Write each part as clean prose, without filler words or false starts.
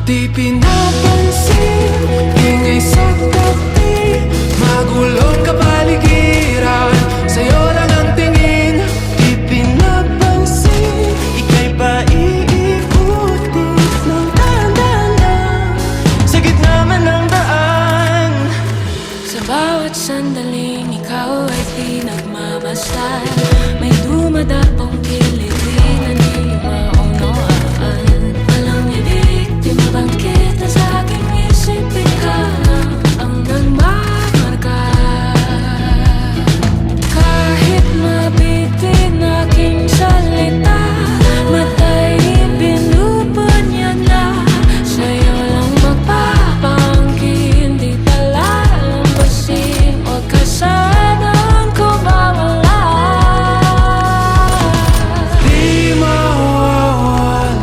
Di pinapansin, ingay sa tabi, magulong kapaligiran, sa'yo lang ang tingin. Di pinapansin, ika'y paiikutin ng dahan-dahan sa gitna man ng daan. Sa bawat sandaling ikaw ay pinagmamasdan, may dumadapong kiliti na di maunawaan. Walang ibiktima bang kita sa aking isip, ikaw ang nagmamarka. Kahit mabitin aking salita, matay binubunya na, sa'yo lang magpapangkin. Di pala lambasin, huwag ka sanang kumawala. Di mawawala.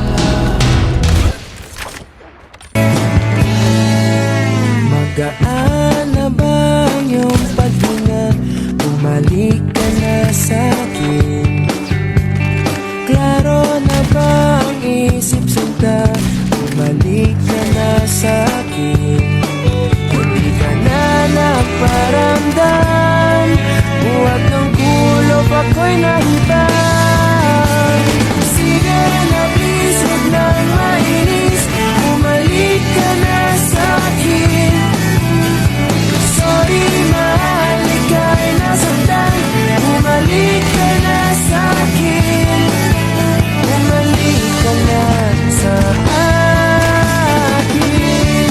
Magaan na ba ang iyong paghinga? Bumalik ka na sa'kin. Klaro na ba ang isip sinta? Bumalik ka na sa'kin. Hindi ka na nagparamdam, buwag ng kulop ako'y nahibang. Sige na please, huwag nang mainis, bumalik ka na sa'kin. Sorry mahal, ika'y nasaktan, bumalik ka na sa'kin. Bumalik ka na sa akin.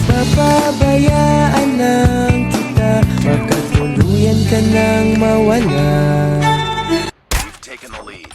Papabayaan lang kita, magkatuluyan ka nang mawala. We've taken the lead.